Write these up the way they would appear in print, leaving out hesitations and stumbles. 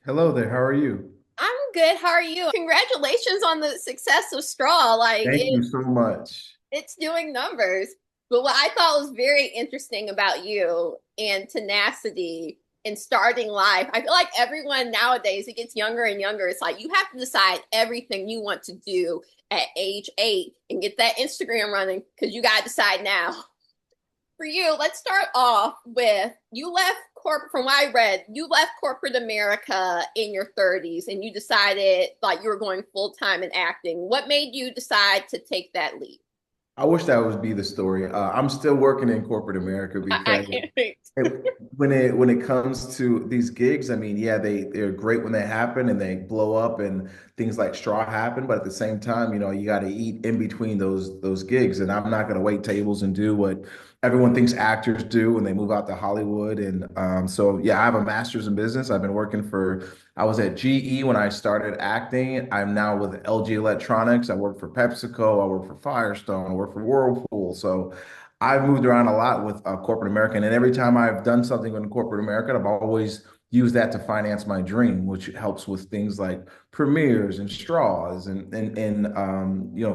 Hello there. How are you? I'm good. How are you? Congratulations on the success of Straw. Thank you so much. It's doing numbers. But what I thought was very interesting about you and tenacity in starting life, I feel like everyone nowadays, it gets younger and younger. It's like you have to decide everything you want to do at age 8 and get that Instagram running because you got to decide now. For you, let's start off with you left corporate, from what I read, you left corporate America in your 30s and you decided like you were going full time in acting. What made you decide to take that leap? I wish that would be the story. I'm still working in corporate America I because can't wait. when it comes to these gigs, I mean, yeah, they're great when they happen and they blow up and things like Straw happen, but at the same time, you got to eat in between those gigs, and I'm not going to wait tables and do what everyone thinks actors do when they move out to Hollywood. And so, yeah, I have a master's in business. I've been working for. I was at GE when I started acting. I'm now with LG Electronics. I work for PepsiCo. I work for Firestone. I work for Whirlpool. So. I've moved around a lot with corporate America, and every time I've done something in corporate America, I've always used that to finance my dream, which helps with things like premieres and straws and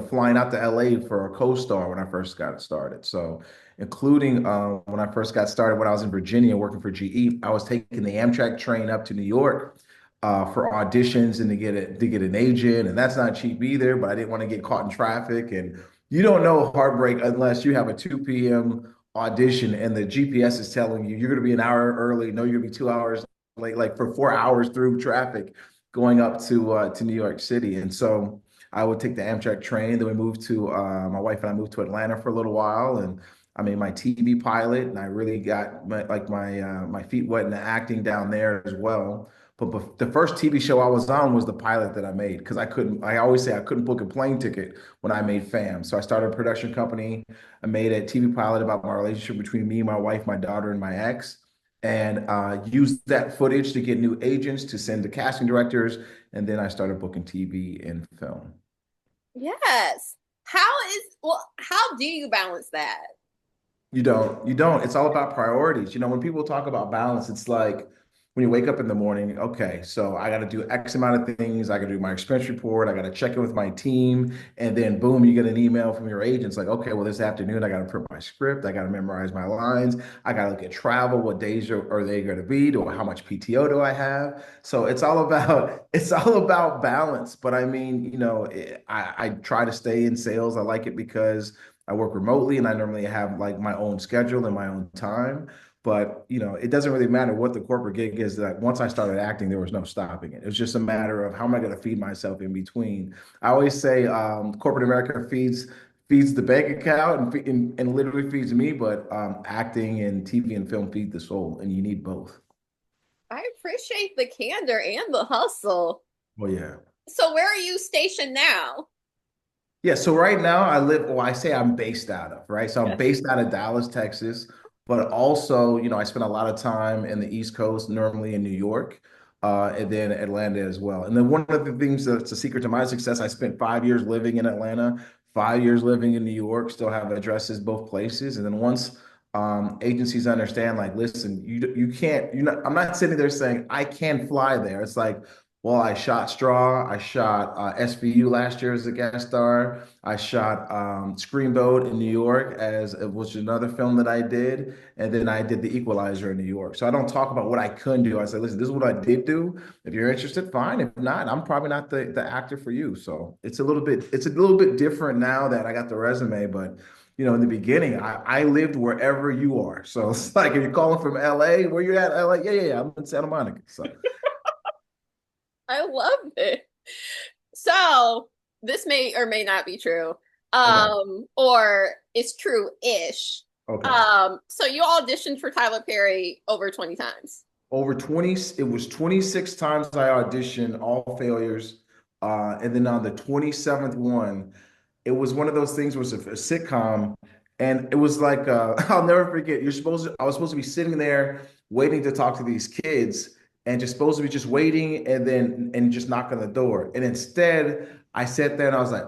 flying out to LA for a co-star when I first got started. So, including when I first got started when I was in Virginia working for GE, I was taking the Amtrak train up to New York for auditions and to get an agent, and that's not cheap either. But I didn't want to get caught in traffic, and you don't know heartbreak unless you have a 2 p.m. audition and the GPS is telling you you're going to be an hour early. No, you're going to be 2 hours late, like for 4 hours through traffic going up to New York City. And so I would take the Amtrak train. Then we moved to my wife and I moved to Atlanta for a little while, and I made my TV pilot, and I really got my feet wet in the acting down there as well. But the first TV show I was on was the pilot that I made because I couldn't. I always say I couldn't book a plane ticket when I made F.A.M. So I started a production company. I made a TV pilot about my relationship between me, my wife, my daughter, and my ex, and used that footage to get new agents to send to casting directors. And then I started booking TV and film. Yes. How do you balance that? You don't. It's all about priorities. When people talk about balance, it's like when you wake up in the morning, okay, so I got to do X amount of things. I got to do my expense report. I got to check in with my team. And then boom, you get an email from your agents like, okay, well, this afternoon, I got to print my script. I got to memorize my lines. I got to look at travel. What days are they going to be? How much PTO do I have? So it's all about balance. But I mean, I try to stay in sales. I like it because I work remotely and I normally have like my own schedule and my own time. But it doesn't really matter what the corporate gig is. That once I started acting, there was no stopping it. It was just a matter of how am I going to feed myself in between. I always say corporate America feeds the bank account and literally feeds me, but acting and TV and film feed the soul, and you need both. I appreciate the candor and the hustle. Well, yeah. So where are you stationed now? Yeah, so right now I say I'm based out of, right? So I'm Yes. based out of Dallas, Texas, but also, I spend a lot of time in the East Coast, normally in New York, and then Atlanta as well. And then one of the things that's a secret to my success, I spent 5 years living in Atlanta, 5 years living in New York, still have addresses both places. And then once agencies understand, like, listen, you can't, I'm not sitting there saying I can fly there. It's like, well, I shot Straw. I shot SVU last year as a guest star. I shot Screamboat in New York as it was another film that I did, and then I did the Equalizer in New York. So I don't talk about what I couldn't do. I say, listen, this is what I did do. If you're interested, fine. If not, I'm probably not the actor for you. So it's a little bit different now that I got the resume, but. In the beginning, I lived wherever you are. So it's like if you're calling from LA, where you at? LA? Yeah, yeah, yeah. I'm in Santa Monica. So I love it. So this may or may not be true. okay. Or it's true-ish. Okay. So you auditioned for Tyler Perry over 20 times. Over 20, it was 26 times I auditioned, all failures. And then on the 27th one, it was one of those things where it was a sitcom. And it was like, I'll never forget, I was supposed to be sitting there waiting to talk to these kids and just supposed to be just waiting and just knock on the door. And instead, I sat there and I was like,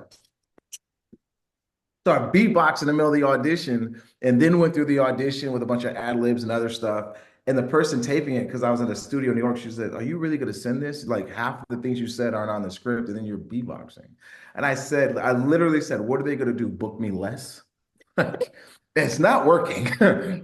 start beatboxing in the middle of the audition and then went through the audition with a bunch of ad libs and other stuff. And the person taping it, because I was in a studio in New York, she said, "Are you really going to send this? Like half of the things you said aren't on the script, and then you're beatboxing." And I said, I literally said, "What are they going to do? Book me less?" Like, it's not working.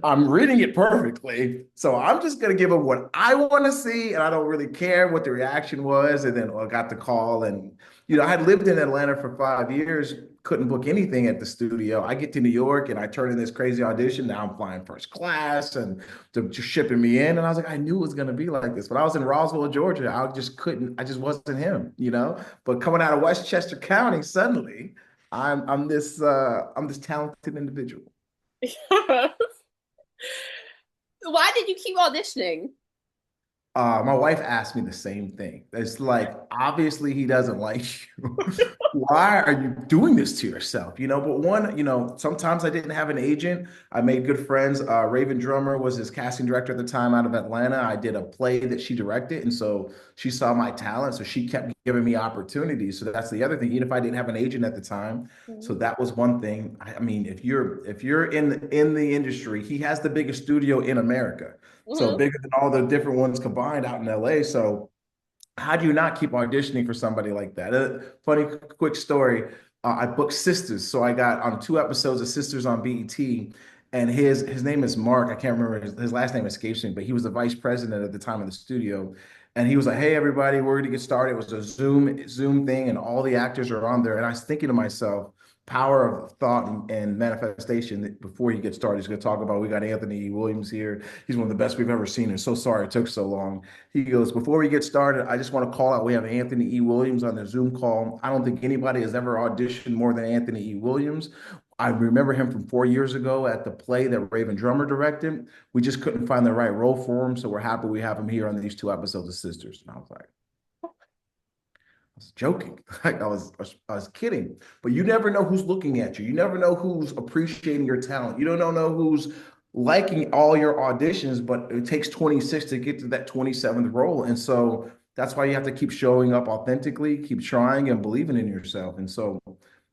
I'm reading it perfectly. So I'm just going to give them what I want to see. And I don't really care what the reaction was. And then I got the call. And, I had lived in Atlanta for 5 years, couldn't book anything at the studio. I get to New York and I turn in this crazy audition. Now I'm flying first class and they're just shipping me in. And I was like, I knew it was going to be like this. When I was in Roswell, Georgia, I just couldn't, I just wasn't him. But coming out of Westchester County, suddenly, I'm this talented individual. Why did you keep auditioning? My wife asked me the same thing. It's like, obviously he doesn't like you. Why are you doing this to yourself? But one, sometimes I didn't have an agent. I made good friends. Raven Drummer was his casting director at the time out of Atlanta. I did a play that she directed. And so she saw my talent. So she kept giving me opportunities. So that's the other thing, even if I didn't have an agent at the time. So Mhm. that was one thing. I mean, if you're in the industry, he has the biggest studio in America. So Mhm. bigger than all the different ones combined out in LA. So how do you not keep auditioning for somebody like that? Funny quick story. I booked Sistas, so I got on 2 episodes of Sisters on BET, and his name is Mark. I can't remember his last name escapes me, but he was the vice president at the time of the studio, and he was like, "Hey, everybody, we're going to get started." It was a Zoom thing, and all the actors are on there. And I was thinking to myself, power of thought and manifestation. That before he gets started, he's going to talk about, we got Anthony E. Williams here. He's one of the best we've ever seen. And so sorry it took so long. He goes, "Before we get started, I just want to call out, we have Anthony E. Williams on the Zoom call. I don't think anybody has ever auditioned more than Anthony E. Williams. I remember him from 4 years ago at the play that Raven Drummer directed. We just couldn't find the right role for him. So we're happy we have him here on these 2 episodes of Sisters." And I was like, I was joking. Like I was kidding. But you never know who's looking at you. You never know who's appreciating your talent. You don't know who's liking all your auditions, but it takes 26 to get to that 27th role. And so that's why you have to keep showing up authentically, keep trying and believing in yourself. And so,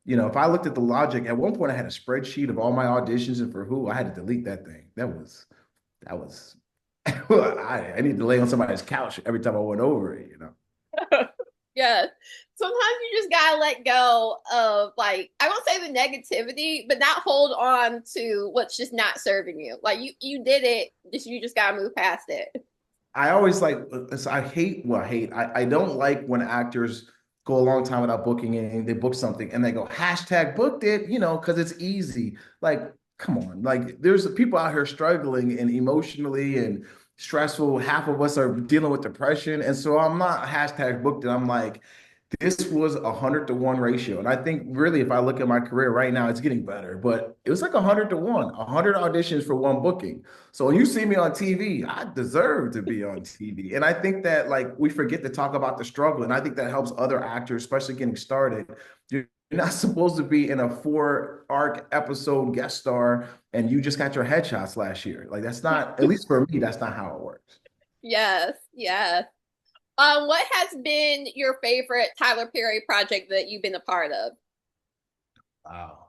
if I looked at the logic, at one point I had a spreadsheet of all my auditions and for who, I had to delete that thing. That was I need to lay on somebody's couch every time I went over it. Yeah. Sometimes you just gotta let go of like I won't say the negativity, but not hold on to what's just not serving you. Like you did it, just you just gotta move past it. I always like, I hate, well, I don't like when actors go a long time without booking and they book something and they go hashtag booked it, because it's easy. Like, come on. Like, there's people out here struggling and emotionally and stressful. Half of us are dealing with depression. And so I'm not hashtag booked it. I'm like, this was 100-to-1 ratio. And I think really, if I look at my career right now, it's getting better, but it was like 100-to-1, 100 auditions for one booking. So when you see me on TV, I deserve to be on TV. And I think that like we forget to talk about the struggle. And I think that helps other actors, especially getting started. You're not supposed to be in a 4 arc episode guest star and you just got your headshots last year. Like that's not, at least for me, that's not how it works. Yes, yes. What has been your favorite Tyler Perry project that you've been a part of? Wow.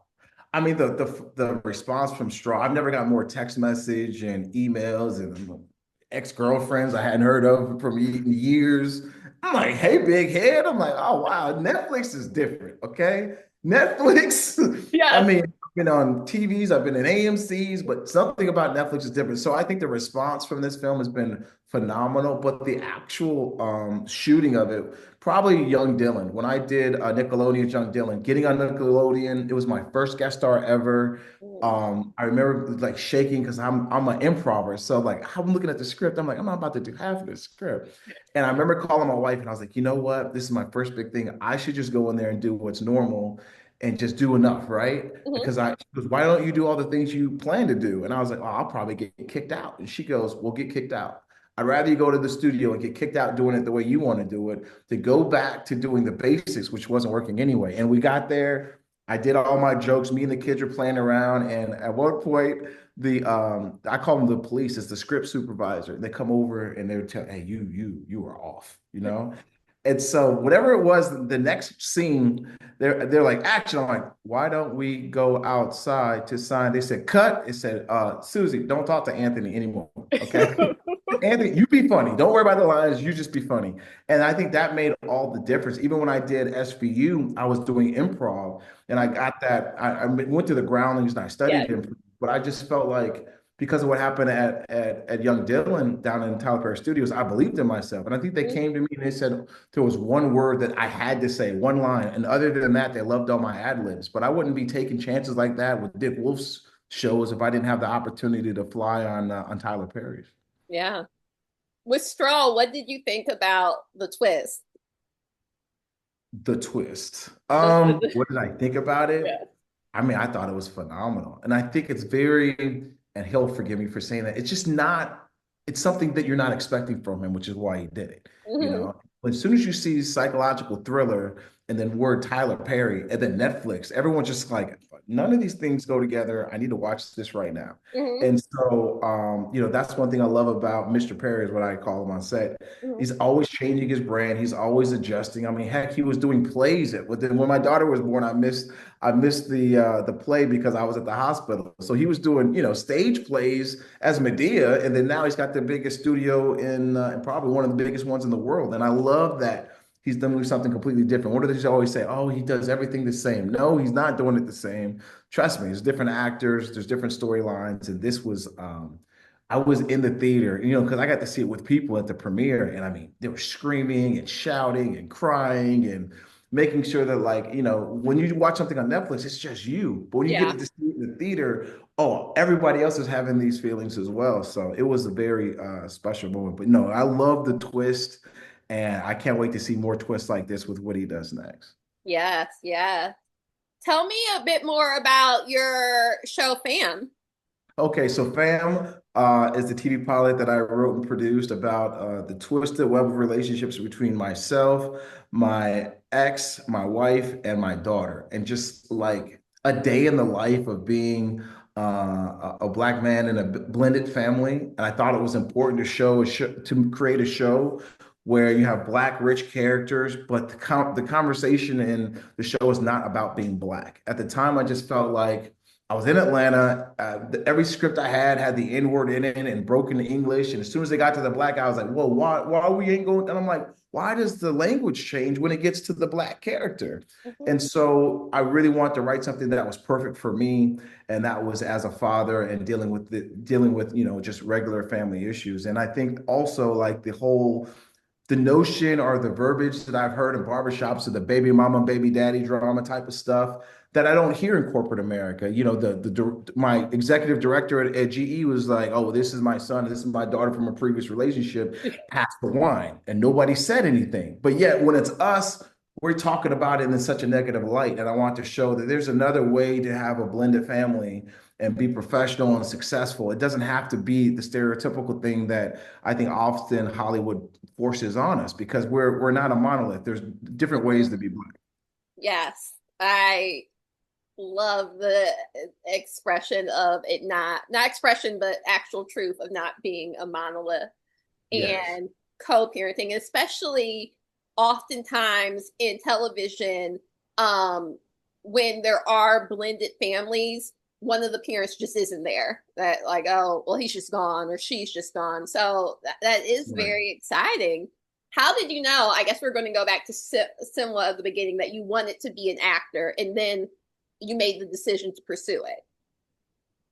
I mean, the response from Straw, I've never got more text message and emails and ex-girlfriends I hadn't heard of from years. I'm like, "Hey, big head." I'm like, "Oh, wow. Netflix is different." Okay. Netflix, I Yes. mean, I've been on TVs, I've been in AMC's, but something about Netflix is different. So I think the response from this film has been phenomenal, but the actual shooting of it, probably Young Dylan. When I did Nickelodeon's Young Dylan, getting on Nickelodeon, it was my first guest star ever. Mm. I remember like shaking because I'm an improver. So like I'm looking at the script, I'm like, I'm not about to do half of the script. And I remember calling my wife and I was like, you know what? This is my first big thing. I should just go in there and do what's normal and just do enough, right? Mhm. Because she goes, "Why don't you do all the things you plan to do?" And I was like, "Oh, I'll probably get kicked out." And she goes, "Well, get kicked out. I'd rather you go to the studio and get kicked out doing it the way you want to do it, to go back to doing the basics, which wasn't working anyway." And we got there. I did all my jokes. Me and the kids are playing around. And at one point, the I call them the police, it's the script supervisor. They come over and they're telling, "Hey, you are off." And so whatever it was, the next scene, they're like, "Action." I'm like, "Why don't we go outside to sign?" They said, "Cut." It said, "Susie, don't talk to Anthony anymore." Okay. Anthony, you be funny. Don't worry about the lines. You just be funny. And I think that made all the difference. Even when I did SVU, I was doing improv and I got that. I went to the groundlings and I studied Yes. improv, but I just felt like because of what happened at Young Dylan down in Tyler Perry Studios, I believed in myself. And I think they came to me and they said there was one word that I had to say, one line. And other than that, they loved all my ad libs. But I wouldn't be taking chances like that with Dick Wolf's shows if I didn't have the opportunity to fly on Tyler Perry's. Yeah. With Straw, what did you think about the twist? The twist. The What did I think about it? yeah. I mean, I thought it was phenomenal. And I think it's very, and he'll forgive me for saying that, it's just not, it's something that you're not expecting from him, which is why he did it. You Hmm. know, as soon as you see psychological thriller and then word Tyler Perry and then Netflix, everyone's just like, none of these things go together. I need to watch this right now. Hmm. And so, that's one thing I love about Mr. Perry is what I call him on set. Hmm. He's always changing his brand. He's always adjusting. I mean, heck, he was doing plays when my daughter was born. I missed the play because I was at the hospital. So he was doing, stage plays as Medea, and then now he's got the biggest studio in probably one of the biggest ones in the world. And I love that he's doing something completely different. What do they always say? Oh, he does everything the same. No, he's not doing it the same. Trust me, there's different actors, there's different storylines, and this was. I was in the theater, because I got to see it with people at the premiere, and I mean, they were screaming and shouting and crying and making sure that like when you watch something on Netflix it's just you, but when you get Yeah. to see it in the theater, oh, everybody else is having these feelings as well. So it was a very special moment. But no, I love the twist, and I can't wait to see more twists like this with what he does next. Yes. Yeah. Tell me a bit more about your show, Fam. Okay, so F.A.M. Is the TV pilot that I wrote and produced about the twisted web of relationships between myself, my ex, my wife, and my daughter, and just like a day in the life of being a black man in a blended family. And I thought it was important to to create a show where you have black rich characters, but the conversation in the show is not about being black. At the time, I just felt like I was in Atlanta. Every script I had the N word in it and broken English. And as soon as they got to the black, I was like, "Whoa, why we ain't going?" And I'm like, "Why does the language change when it gets to the black character?" Mhm. And so I really wanted to write something that was perfect for me, and that was as a father and dealing with just regular family issues. And I think also like the notion or the verbiage that I've heard in barbershops of the baby mama, baby daddy drama type of stuff that I don't hear in corporate America. My executive director at GE was like, "Oh, this is my son, this is my daughter from a previous relationship. Pass the wine," and nobody said anything. But yet, when it's us, we're talking about it in such a negative light. And I want to show that there's another way to have a blended family and be professional and successful. It doesn't have to be the stereotypical thing that I think often Hollywood forces on us because we're not a monolith. There's different ways to be black. Yes. I love the expression of it not expression, but actual truth of not being a monolith Yes. and co-parenting, especially oftentimes in television, um, when there are blended families, one of the parents just isn't there. That like, oh, well, he's just gone or she's just gone. So that is Right. very exciting. How did you know? I guess we're going to go back to Simla at the beginning that you wanted to be an actor, and then you made the decision to pursue it.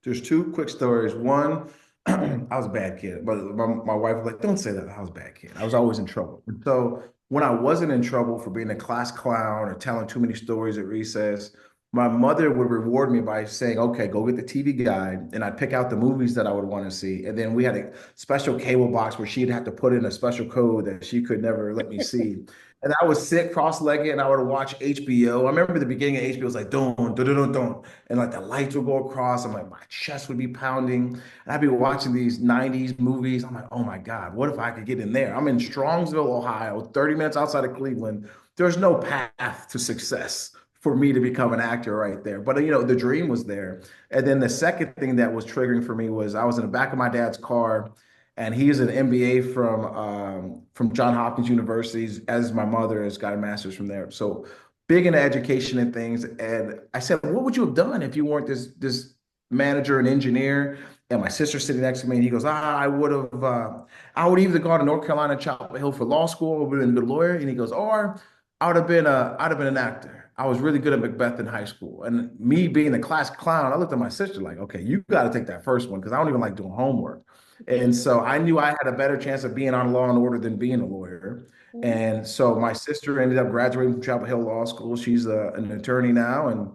There's two quick stories. One, I was a bad kid, but my wife was like, "Don't say that." I was a bad kid. I was always in trouble. And so when I wasn't in trouble for being a class clown or telling too many stories at recess, my mother would reward me by saying, "Okay, go get the TV guide," and I'd pick out the movies that I would want to see. And then we had a special cable box where she'd have to put in a special code that she could never let me see. And I would sit cross-legged and I would watch HBO. I remember the beginning of HBO was like, don't, don't, don't, don't. And like the lights would go across. I'm like, my chest would be pounding. And I'd be watching these 90s movies. I'm like, oh my God, what if I could get in there? I'm in Strongsville, Ohio, 30 minutes outside of Cleveland. There's no path to success for me to become an actor right there. But the dream was there. And then the second thing that was triggering for me was I was in the back of my dad's car, and he is an MBA from John Hopkins University, as my mother has got a master's from there. So big in education and things. And I said, what would you have done if you weren't this manager and engineer? and my sister sitting next to me, and he goes, I would either gone to North Carolina, Chapel Hill for law school, or would have been a good lawyer. And he goes, or I'd have been an actor. I was really good at Macbeth in high school. And me being the class clown, I looked at my sister like, okay, you got to take that first one because I don't even like doing homework. And so I knew I had a better chance of being on Law and Order than being a lawyer. And so my sister ended up graduating from Chapel Hill Law School. She's an attorney now, and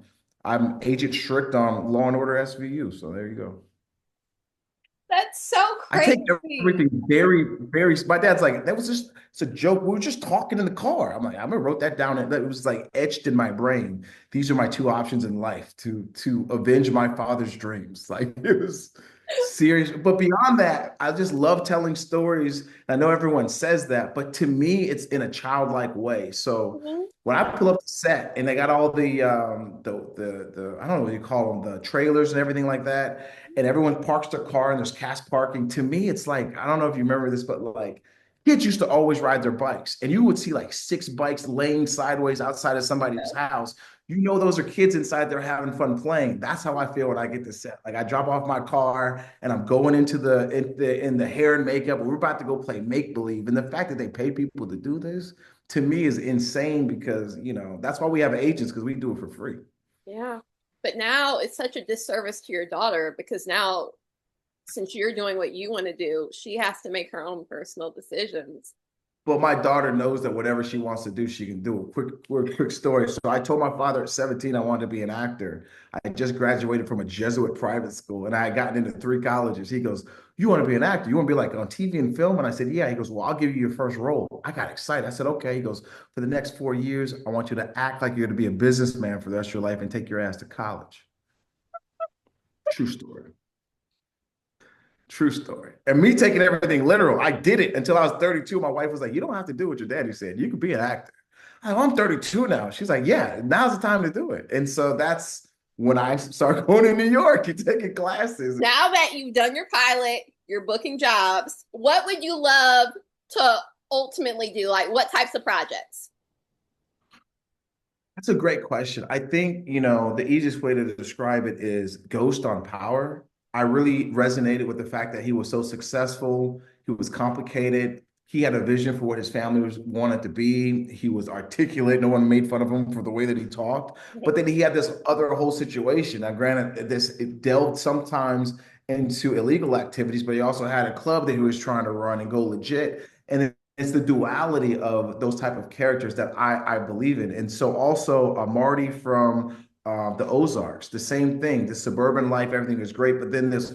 I'm Agent Strict on Law and Order SVU. So there you go. That's so I take crazy. everything very, very. My dad's like, that was just, it's a joke. We were just talking in the car. I'm like, I gonna wrote that down. And it was like etched in my brain. These are my two options in life to avenge my father's dreams. Like it was serious. But beyond that, I just love telling stories. I know everyone says that, but to me, it's in a childlike way. So Mhm. when I pull up the set and they got all the I don't know what you call them, the trailers and everything like that, and everyone parks their car and there's cast parking. To me, it's like, I don't know if you remember this, but like kids used to always ride their bikes, and you would see like six bikes laying sideways outside of somebody's house. You know, those are kids inside there having fun playing. That's how I feel when I get to set. Like I drop off my car and I'm going into the hair and makeup. We're about to go play make believe, and the fact that they pay people to do this to me is insane because that's why we have agents because we do it for free. Yeah. But now it's such a disservice to your daughter because now, since you're doing what you want to do, she has to make her own personal decisions. But my daughter knows that whatever she wants to do, she can do. Quick story. So I told my father at 17 I wanted to be an actor. I just graduated from a Jesuit private school and I had gotten into three colleges. He goes, "You want to be an actor? You want to be like on TV and film?" And I said, "Yeah." He goes, "Well, I'll give you your first role." I got excited. I said, "Okay." He goes, "For the next 4 years, I want you to act like you're going to be a businessman for the rest of your life and take your ass to college." True story. True story. And me taking everything literal, I did it until I was 32. My wife was like, "You don't have to do what your daddy said. You could be an actor." I'm 32 now. She's like, "Yeah, now's the time to do it." And so that's when I start going to New York and taking classes. Now that you've done your pilot, you're booking jobs, what would you love to ultimately do? Like, what types of projects? That's a great question. I think, the easiest way to describe it is Ghost on Power. I really resonated with the fact that he was so successful. He was complicated. He had a vision for what his family wanted to be. He was articulate. No one made fun of him for the way that he talked. But then he had this other whole situation. Now, granted, it delved sometimes into illegal activities, but he also had a club that he was trying to run and go legit. And it's the duality of those type of characters that I believe in. And so also Marty from the Ozarks, the same thing, the suburban life, everything is great, but then this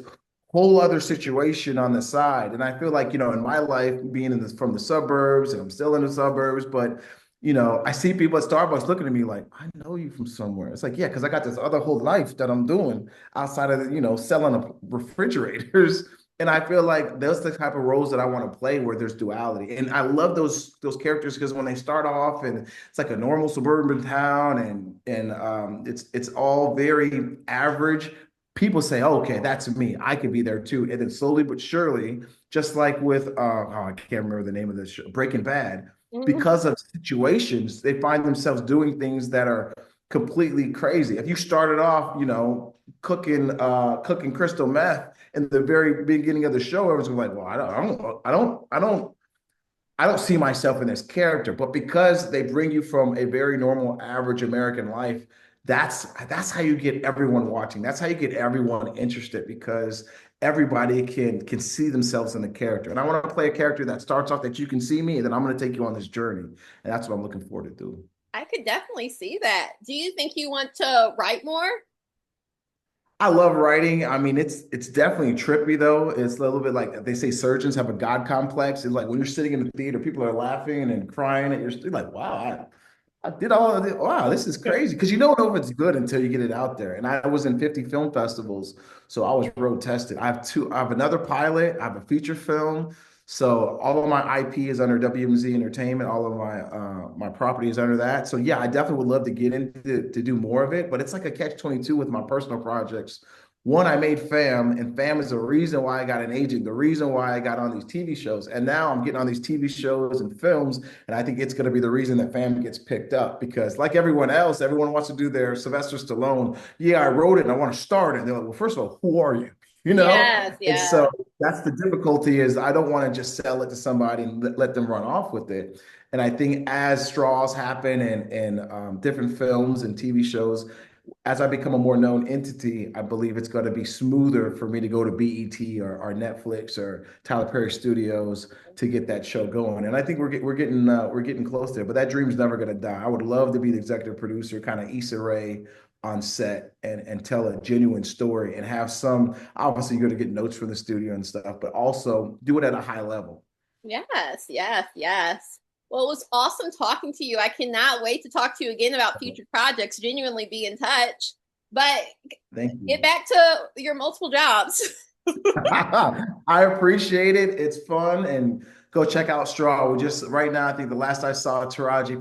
whole other situation on the side. And I feel like, in my life, being from the suburbs, and I'm still in the suburbs, but I see people at Starbucks looking at me like, I know you from somewhere. It's like, yeah, because I got this other whole life that I'm doing outside of, selling refrigerators. And I feel like those the type of roles that I want to play where there's duality. And I love those characters because when they start off and it's like a normal suburban town and it's all very average, people say, oh, okay, that's me. I could be there too. And then slowly but surely, just like with I can't remember the name of this show, Breaking Bad, Mhm. because of situations, they find themselves doing things that are completely crazy. If you started off, cooking crystal meth in the very beginning of the show, everyone's like, well, I don't see myself in this character. But because they bring you from a very normal, average American life, that's how you get everyone watching. That's how you get everyone interested because everybody can see themselves in the character. And I want to play a character that starts off that you can see me, and then I'm going to take you on this journey. And that's what I'm looking forward to do. I could definitely see that. Do you think you want to write more? I love writing. I mean, it's definitely trippy though. It's a little bit like they say surgeons have a God complex. It's like when you're sitting in the theater, people are laughing and crying at you're like, wow, I did all of it. Wow, this is crazy. Because you don't know if it's good until you get it out there. And I was in 50 film festivals, so I was road tested. I have another pilot, I have a feature film. So all of my IP is under WMZ Entertainment. All of my property is under that. So yeah, I definitely would love to get into to do more of it, but it's like a catch 22 with my personal projects. One, I made F.A.M, and F.A.M is the reason why I got an agent, the reason why I got on these TV shows. And now I'm getting on these TV shows and films, and I think it's going to be the reason that F.A.M gets picked up because, like everyone else, everyone wants to do their Sylvester Stallone. Yeah, I wrote it and I want to start it. And they're like, well, first of all, who are you? you know? Yes, And so yeah. that's the difficulty is I don't want to just sell it to somebody and let them run off with it. And I think as straws happen and different films and TV shows, as I become a more known entity, I believe it's going to be smoother for me to go to BET or Netflix or Tyler Perry Studios to get that show going. And I think we're getting close there. But that dream's never going to die. I would love to be the executive producer, kind of Issa Rae on set and tell a genuine story and have some. Obviously, you're going to get notes from the studio and stuff, but also do it at a high level. Yes, yes, yes. Well, it was awesome talking to you. I cannot wait to talk to you again about future projects. Genuinely be in touch. But Thank get you. back to your multiple jobs. I appreciate it. It's fun and go check out Straw. We just right now, I think the last I saw Taraji,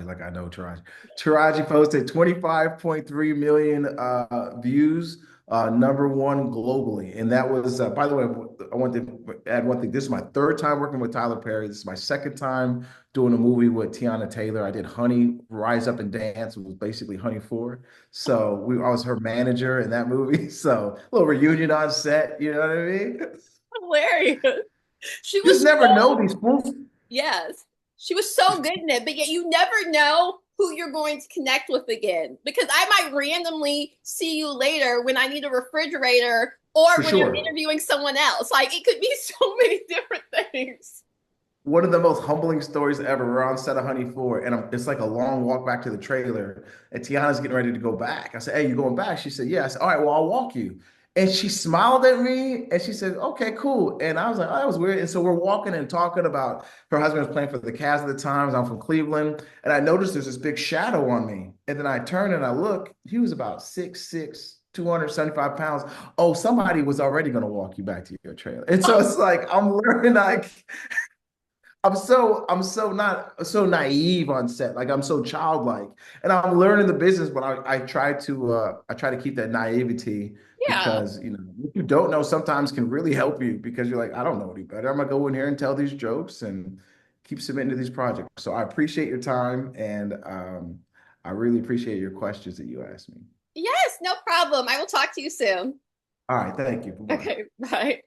like I know Taraji. Taraji posted 25.3 million views, number one globally. And that was by the way, I want to add one thing. This is my third time working with Tyler Perry. This is my second time doing a movie with Teyana Taylor. I did Honey, Rise Up and Dance. It was basically Honey 4. I was her manager in that movie. So a little reunion on set, you know what I mean? Hilarious. She You just was never know so, these fools. yes, she was so good in it, but yet you never know who you're going to connect with again because I might randomly see you later when I need a refrigerator or For when you're sure. interviewing someone else. Like it could be so many different things. One of the most humbling stories ever. We're on set of Honey 4, and it's like a long walk back to the trailer. And Tiana's getting ready to go back. I said, "Hey, you going back?" She said, "Yeah." I said, "All right, well, I'll walk you." And she smiled at me and she said, "Okay, cool." And I was like, "Oh, that was weird." And so we're walking and talking about her husband was playing for the Cavs at the time. I'm from Cleveland. And I noticed there's this big shadow on me. And then I turn and I look. He was about 6'6", 275 pounds. Oh, somebody was already going to walk you back to your trailer. And so it's like I'm learning like I'm so not so naive on set. Like I'm so childlike. And I'm learning the business, but I try to keep that naivety Yeah. because what you don't know sometimes can really help you because you're like, I don't know any better. I'm gonna go in here and tell these jokes and keep submitting to these projects. So I appreciate your time and I really appreciate your questions that you asked me. Yes, no problem. I will talk to you soon. All right, thank you. Bye-bye. Okay, bye.